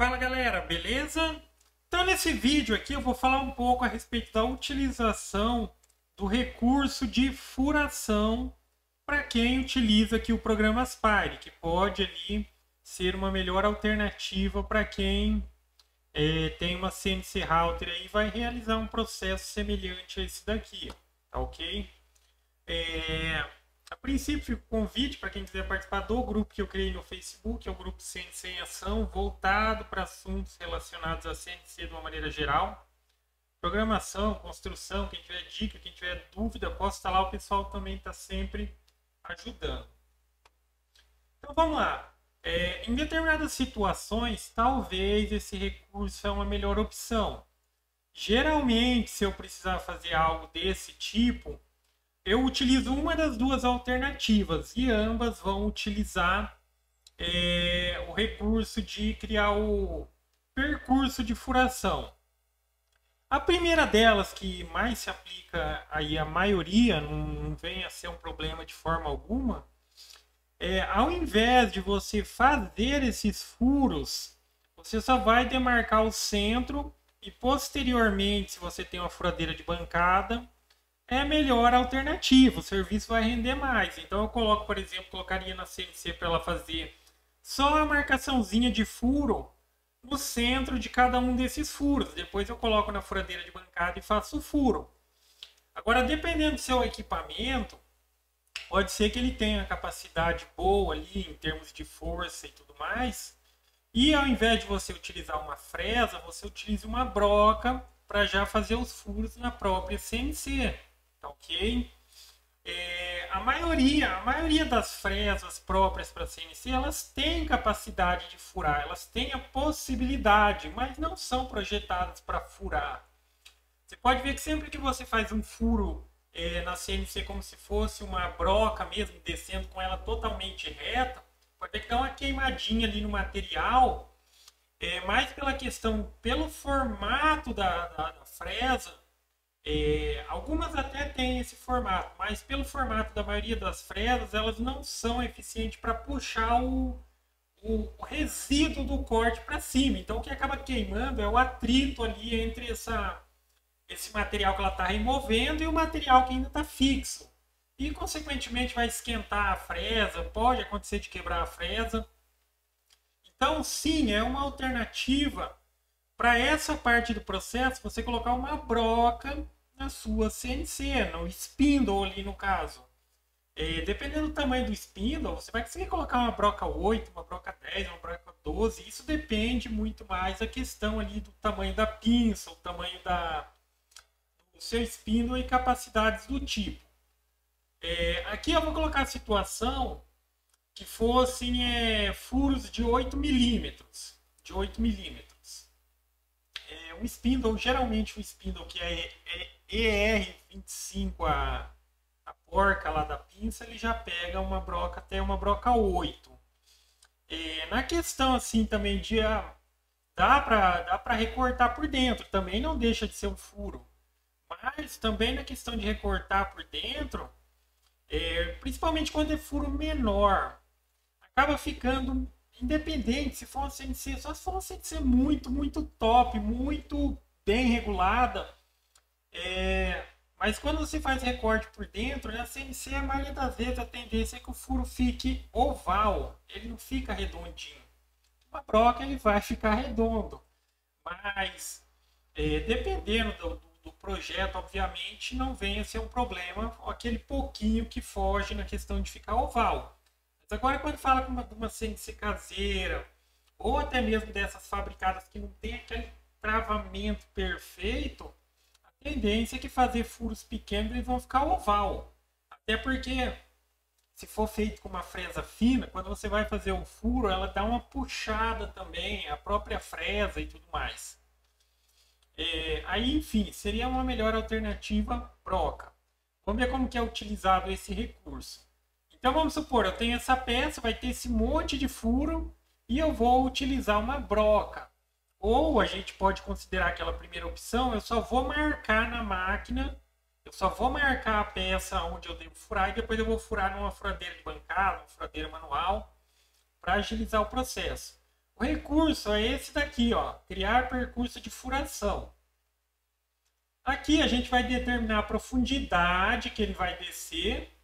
Fala galera, beleza? Então nesse vídeo aqui eu vou falar um pouco a respeito da utilização do recurso de furação para quem utiliza aqui o programa Aspire, que pode ali ser uma melhor alternativa para quem tem uma CNC Router aí e vai realizar um processo semelhante a esse daqui, tá ok? A princípio, fica o convite para quem quiser participar do grupo que eu criei no Facebook, é o grupo CNC em Ação, voltado para assuntos relacionados a CNC de uma maneira geral. Programação, construção, quem tiver dica, quem tiver dúvida, posta lá, o pessoal também está sempre ajudando. Então vamos lá. Em determinadas situações, talvez esse recurso é uma melhor opção. Geralmente, se eu precisar fazer algo desse tipo, eu utilizo uma das duas alternativas e ambas vão utilizar o recurso de criar o percurso de furação. A primeira delas, que mais se aplica aí a maioria, não vem a ser um problema de forma alguma, ao invés de você fazer esses furos, você só vai demarcar o centro e posteriormente, se você tem uma furadeira de bancada, é a melhor alternativa, o serviço vai render mais. Então eu coloco, por exemplo, colocaria na CNC para ela fazer só a marcaçãozinha de furo no centro de cada um desses furos. Depois eu coloco na furadeira de bancada e faço o furo. Agora, dependendo do seu equipamento, pode ser que ele tenha capacidade boa ali em termos de força e tudo mais. E ao invés de você utilizar uma fresa, você utiliza uma broca para já fazer os furos na própria CNC. Tá ok? A maioria das fresas próprias para CNC, elas têm capacidade de furar, elas têm a possibilidade, mas não são projetadas para furar. Você pode ver que sempre que você faz um furo na CNC como se fosse uma broca mesmo, descendo com ela totalmente reta, pode ver que dá uma queimadinha ali no material, mais pela questão, pelo formato da fresa. Algumas até têm esse formato, mas pelo formato da maioria das fresas, elas não são eficientes para puxar o resíduo do corte para cima. Então o que acaba queimando é o atrito ali entre esse material que ela está removendo e o material que ainda está fixo. E consequentemente vai esquentar a fresa, pode acontecer de quebrar a fresa. Então sim, é uma alternativa para essa parte do processo, você colocar uma broca na sua CNC, no spindle ali no caso. Dependendo do tamanho do spindle, você vai conseguir colocar uma broca 8, uma broca 10, uma broca 12. Isso depende muito mais da questão ali do tamanho da pinça, o tamanho do seu spindle e capacidades do tipo. Aqui eu vou colocar a situação que fossem furos de 8 milímetros. De 8 milímetros. Um spindle, geralmente um spindle que é ER25, a porca lá da pinça, ele já pega uma broca até uma broca 8. Na questão assim também de dá para recortar por dentro, também não deixa de ser um furo. Mas também na questão de recortar por dentro, principalmente quando é furo menor, acaba ficando independente se for uma CNC, só se for uma CNC muito, muito top, muito bem regulada. Mas quando você faz recorte por dentro, a CNC, a maioria das vezes, a tendência é que o furo fique oval, ele não fica redondinho. Uma broca ele vai ficar redondo, mas dependendo do projeto, obviamente, não venha a ser um problema aquele pouquinho que foge na questão de ficar oval. Agora, quando fala de uma CNC caseira, ou até mesmo dessas fabricadas que não tem aquele travamento perfeito, a tendência é que fazer furos pequenos eles vão ficar oval. Até porque, se for feito com uma fresa fina, quando você vai fazer o furo, ela dá uma puxada também, a própria fresa e tudo mais. Aí, enfim, seria uma melhor alternativa broca. Vamos ver como que é utilizado esse recurso. Então vamos supor, eu tenho essa peça, vai ter esse monte de furo e eu vou utilizar uma broca. Ou a gente pode considerar aquela primeira opção, eu só vou marcar na máquina, eu só vou marcar a peça onde eu devo furar e depois eu vou furar numa furadeira de bancada, uma furadeira manual, para agilizar o processo. O O recurso é esse daqui, ó, criar percurso de furação. Aqui a gente vai determinar a profundidade que ele vai descer.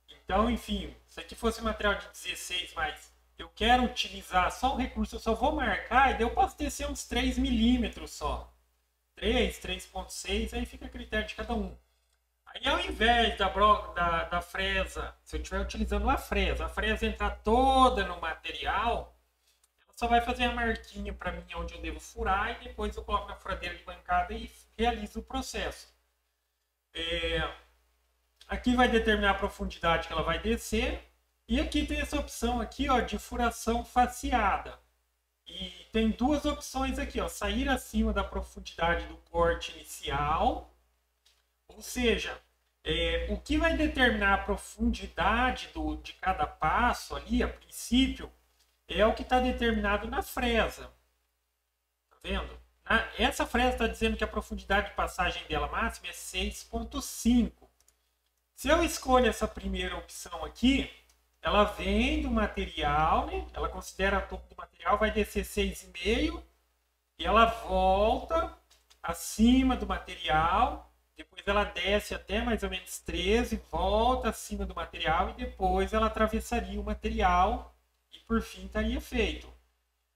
Então, enfim, se aqui fosse material de 16, mas eu quero utilizar só o recurso, eu só vou marcar, e daí eu posso descer uns 3 milímetros só. 3, 3,6, aí fica a critério de cada um. Aí ao invés da fresa, se eu estiver utilizando a fresa entrar toda no material, ela só vai fazer a marquinha para mim onde eu devo furar e depois eu coloco na furadeira de bancada e realizo o processo. Aqui vai determinar a profundidade que ela vai descer. E aqui tem essa opção aqui, ó, de furação faceada. E tem duas opções aqui, ó, sair acima da profundidade do corte inicial. Ou seja, o que vai determinar a profundidade de cada passo ali, a princípio, é o que está determinado na fresa. Tá vendo? Essa fresa está dizendo que a profundidade de passagem dela máxima é 6,5. Se eu escolho essa primeira opção aqui, ela vem do material, né? Ela considera o topo do material, vai descer 6,5 e ela volta acima do material, depois ela desce até mais ou menos 13, volta acima do material e depois ela atravessaria o material e por fim estaria feito.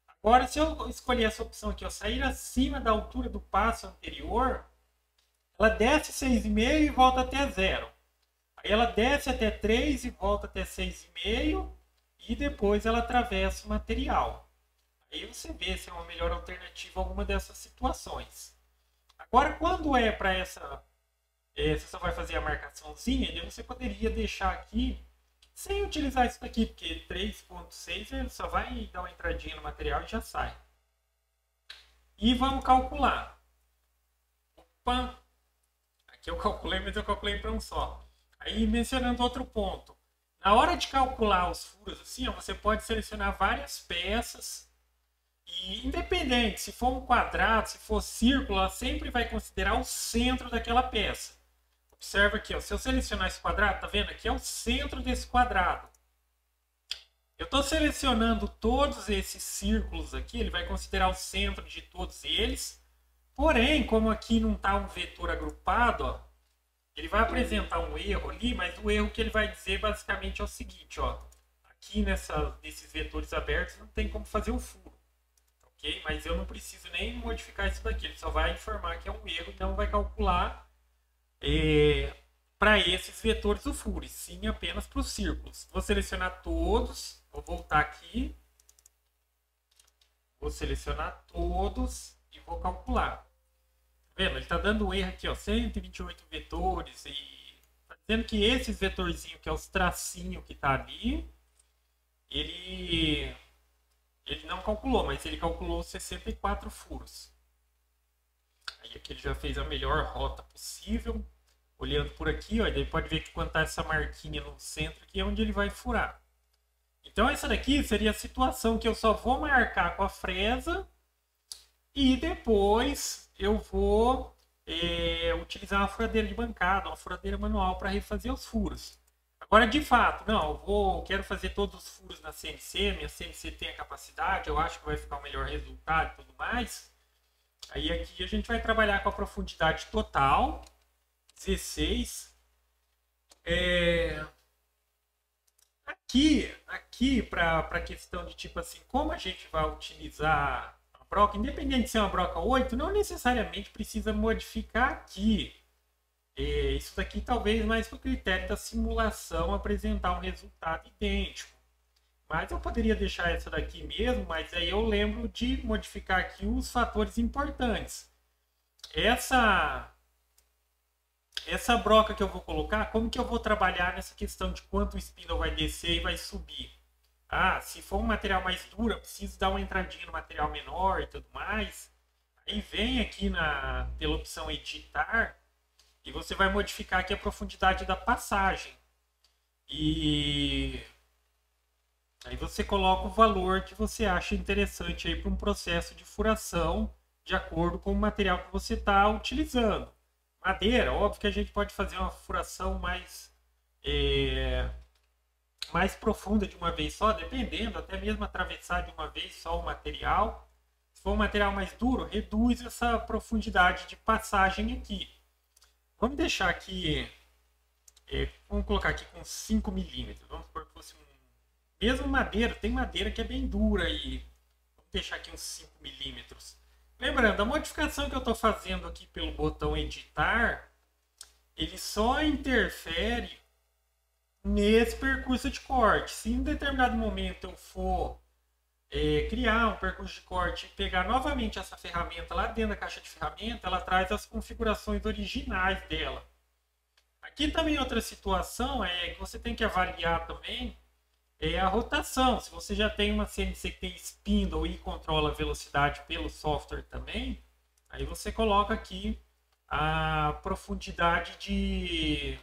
Agora, se eu escolher essa opção aqui, ó, sair acima da altura do passo anterior, ela desce 6,5 e volta até 0. Aí ela desce até 3 e volta até 6,5 e depois ela atravessa o material. Aí você vê se é uma melhor alternativa a alguma dessas situações. Agora, quando é para você só vai fazer a marcaçãozinha, você poderia deixar aqui sem utilizar isso daqui, porque 3,6 ele só vai dar uma entradinha no material e já sai. E vamos calcular. Opa! Aqui eu calculei, mas eu calculei para um só. Aí, mencionando outro ponto. Na hora de calcular os furos, assim, ó, você pode selecionar várias peças. E, independente, se for um quadrado, se for círculo, ela sempre vai considerar o centro daquela peça. Observa aqui, ó, se eu selecionar esse quadrado, tá vendo? Aqui é o centro desse quadrado. Eu estou selecionando todos esses círculos aqui, ele vai considerar o centro de todos eles. Porém, como aqui não está um vetor agrupado, ó, ele vai apresentar um erro ali, mas o erro que ele vai dizer basicamente é o seguinte, ó. Aqui nesses vetores abertos não tem como fazer o furo. Ok? Mas eu não preciso nem modificar isso daqui. Ele só vai informar que é um erro, então vai calcular para esses vetores o furo, e sim apenas para os círculos. Vou selecionar todos, vou voltar aqui. Vou selecionar todos e vou calcular. Vendo? Ele está dando um erro aqui, ó, 128 vetores e está dizendo que esses vetorzinhos, que é os tracinhos que está ali, ele não calculou, mas ele calculou 64 furos. Aí aqui ele já fez a melhor rota possível. Olhando por aqui, ó, ele pode ver que quando está essa marquinha no centro aqui é onde ele vai furar. Então essa daqui seria a situação que eu só vou marcar com a fresa e depois eu vou utilizar uma furadeira de bancada, uma furadeira manual para refazer os furos. Agora, de fato, não, quero fazer todos os furos na CNC, minha CNC tem a capacidade, eu acho que vai ficar o melhor resultado e tudo mais. Aí aqui a gente vai trabalhar com a profundidade total, 16. Aqui para a questão de tipo assim, como a gente vai utilizar broca, independente de ser uma broca 8, não necessariamente precisa modificar aqui. Isso daqui talvez mais para o critério da simulação apresentar um resultado idêntico. Mas eu poderia deixar essa daqui mesmo, mas aí eu lembro de modificar aqui os fatores importantes. Essa broca que eu vou colocar, como que eu vou trabalhar nessa questão de quanto o spindle vai descer e vai subir? Se for um material mais duro, eu preciso dar uma entradinha no material menor e tudo mais. Aí vem aqui pela opção editar e você vai modificar aqui a profundidade da passagem. E aí você coloca o valor que você acha interessante aí para um processo de furação de acordo com o material que você está utilizando. Madeira, óbvio que a gente pode fazer uma furação mais mais profunda de uma vez só, dependendo, até mesmo atravessar de uma vez só o material. Se for um material mais duro, reduz essa profundidade de passagem aqui. Vamos deixar aqui, vamos colocar aqui com 5 milímetros. Vamos supor que fosse mesmo madeira, tem madeira que é bem dura aí. Vamos deixar aqui uns 5 milímetros. Lembrando, a modificação que eu estou fazendo aqui pelo botão editar, ele só interfere nesse percurso de corte. Se em determinado momento eu for criar um percurso de corte e pegar novamente essa ferramenta lá dentro da caixa de ferramenta, ela traz as configurações originais dela. Aqui também outra situação é que você tem que avaliar também a rotação. Se você já tem uma CNC que tem spindle e controla a velocidade pelo software também, aí você coloca aqui a profundidade de...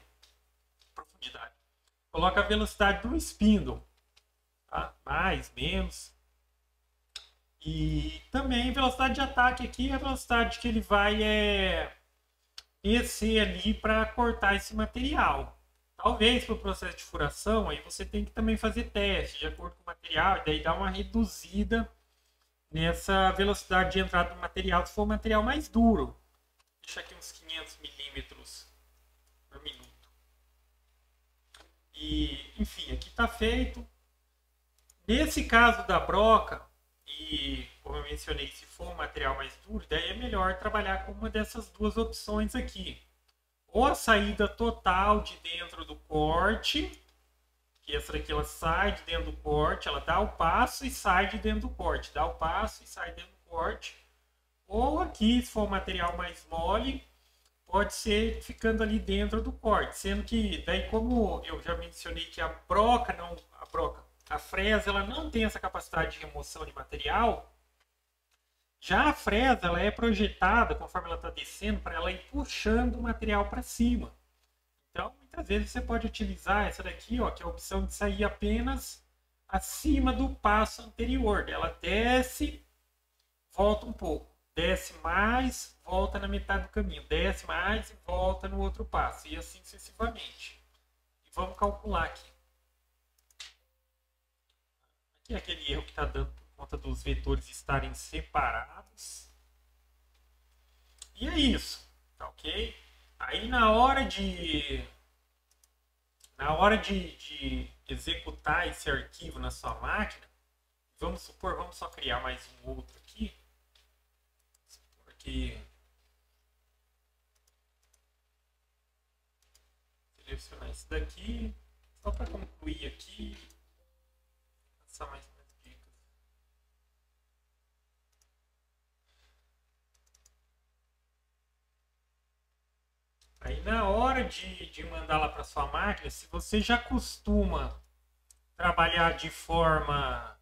Coloca a velocidade do spindle, tá? Mais, menos. E também velocidade de ataque aqui é a velocidade que ele vai descer ali para cortar esse material. Talvez para o processo de furação, aí você tem que também fazer teste de acordo com o material e daí dar uma reduzida nessa velocidade de entrada do material se for um material mais duro. Deixa aqui uns 500 milímetros por minuto. E, enfim, aqui está feito. Nesse caso da broca, e como eu mencionei, se for um material mais duro, daí é melhor trabalhar com uma dessas duas opções aqui. Ou a saída total de dentro do corte, que essa daqui ela sai de dentro do corte, ela dá o passo e sai de dentro do corte, dá o passo e sai dentro do corte. Ou aqui, se for um material mais mole, pode ser ficando ali dentro do corte, sendo que daí como eu já mencionei que a fresa ela não tem essa capacidade de remoção de material. Já a fresa ela é projetada, conforme ela está descendo, para ela ir puxando o material para cima. Então, muitas vezes você pode utilizar essa daqui, ó, que é a opção de sair apenas acima do passo anterior. Ela desce, volta um pouco. Desce mais, volta na metade do caminho. Desce mais e volta no outro passo. E assim sucessivamente. E vamos calcular aqui. Aqui é aquele erro que está dando conta dos vetores estarem separados. E é isso, tá ok? Aí na hora de executar esse arquivo na sua máquina, vamos supor, vamos só criar mais um outro aqui, porque selecionar esse daqui, só para concluir aqui, passar mais umas dicas. Aí na hora de mandar lá para sua máquina, se você já costuma trabalhar de forma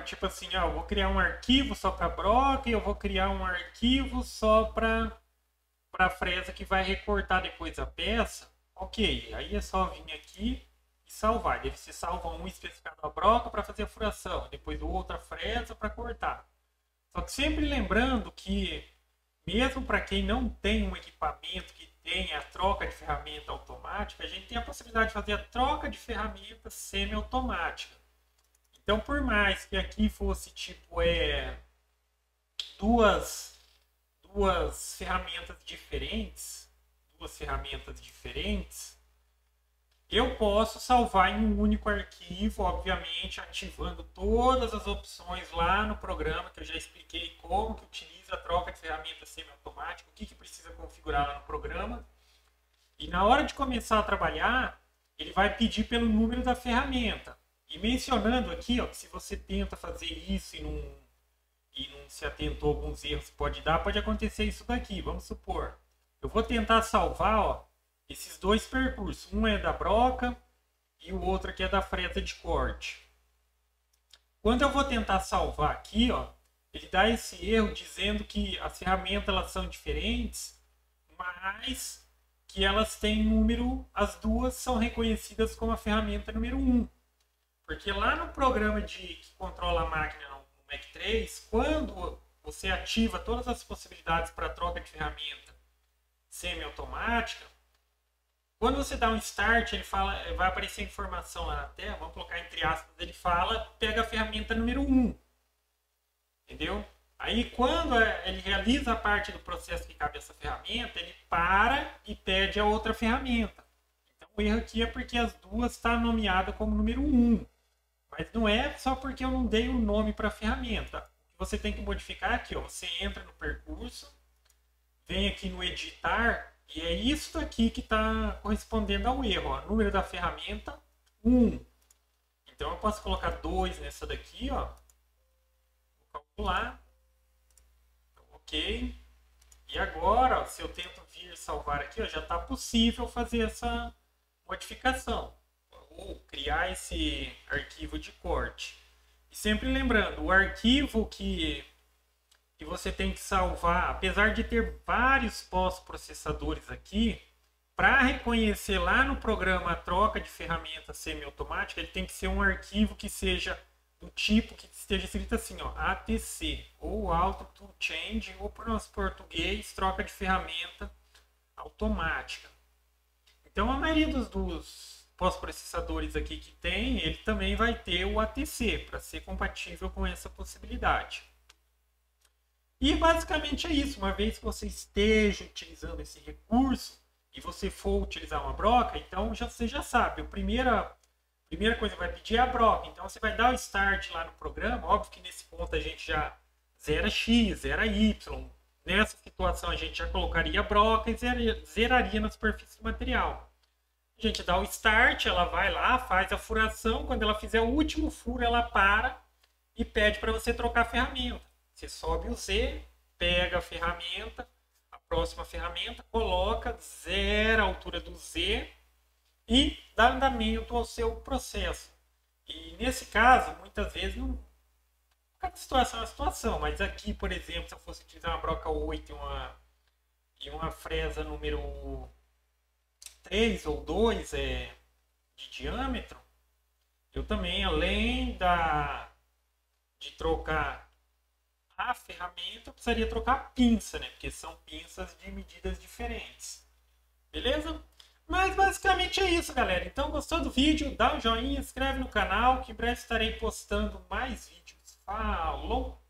tipo assim, eu vou criar um arquivo só para broca e eu vou criar um arquivo só para fresa que vai recortar depois a peça, ok, aí é só vir aqui e salvar. Deve ser salva um especificado a broca para fazer a furação, depois o outro a fresa para cortar. Só que sempre lembrando que mesmo para quem não tem um equipamento que tenha a troca de ferramenta automática, a gente tem a possibilidade de fazer a troca de ferramenta semi-automática. Então, por mais que aqui fosse tipo duas ferramentas diferentes, eu posso salvar em um único arquivo, obviamente ativando todas as opções lá no programa, que eu já expliquei como que utiliza a troca de ferramenta semi-automática, o que precisa configurar lá no programa. E na hora de começar a trabalhar, ele vai pedir pelo número da ferramenta. E mencionando aqui, ó, que se você tenta fazer isso e não se atentou a alguns erros que pode acontecer isso daqui. Vamos supor, eu vou tentar salvar, ó, esses dois percursos. Um é da broca e o outro aqui é da fresa de corte. Quando eu vou tentar salvar aqui, ó, ele dá esse erro dizendo que as ferramentas elas são diferentes, mas que elas têm número, as duas são reconhecidas como a ferramenta número 1. Porque lá no programa que controla a máquina no Mac 3, quando você ativa todas as possibilidades para troca de ferramenta semi-automática, Quando você dá um start, ele fala, vai aparecer a informação lá na tela, vamos colocar entre aspas, ele fala, pega a ferramenta número 1. Entendeu? Aí quando ele realiza a parte do processo que cabe a essa ferramenta, ele para e pede a outra ferramenta. Então o erro aqui é porque as duas estão nomeadas como número 1. Mas não é só porque eu não dei o nome para a ferramenta. O que você tem que modificar aqui, ó, você entra no percurso, vem aqui no editar, e é isso aqui que está correspondendo ao erro. Ó, número da ferramenta, 1. Então eu posso colocar 2 nessa daqui, ó. Vou calcular. Ok. E agora, ó, se eu tento vir salvar aqui, ó, já está possível fazer essa modificação. Ou criar esse arquivo de corte. E sempre lembrando, o arquivo que você tem que salvar, apesar de ter vários pós-processadores aqui, para reconhecer lá no programa a troca de ferramenta semiautomática, ele tem que ser um arquivo que seja do tipo que esteja escrito assim, ó, ATC, ou Auto to Change, ou para o nosso português, troca de ferramenta automática. Então a maioria dos pós-processadores aqui que tem, ele também vai ter o ATC, para ser compatível com essa possibilidade. E basicamente é isso. Uma vez que você esteja utilizando esse recurso e você for utilizar uma broca, então você já sabe. A primeira coisa que vai pedir é a broca. Então você vai dar o start lá no programa. Óbvio que nesse ponto a gente já zera X, zera Y. Nessa situação a gente já colocaria a broca e zeraria na superfície do material. A gente dá o start, ela vai lá, faz a furação. Quando ela fizer o último furo, ela para e pede para você trocar a ferramenta. Você sobe o Z, pega a ferramenta, a próxima ferramenta, coloca, zera a altura do Z e dá andamento ao seu processo. E nesse caso, muitas vezes, não, cada situação é uma situação, mas aqui, por exemplo, se eu fosse utilizar uma broca 8 e uma fresa número 3 ou 2 de diâmetro, eu também, além de trocar a ferramenta, eu precisaria trocar a pinça, né? Porque são pinças de medidas diferentes. Beleza? Mas basicamente é isso, galera. Então, gostou do vídeo? Dá um joinha, inscreve no canal, que em breve estarei postando mais vídeos. Falou!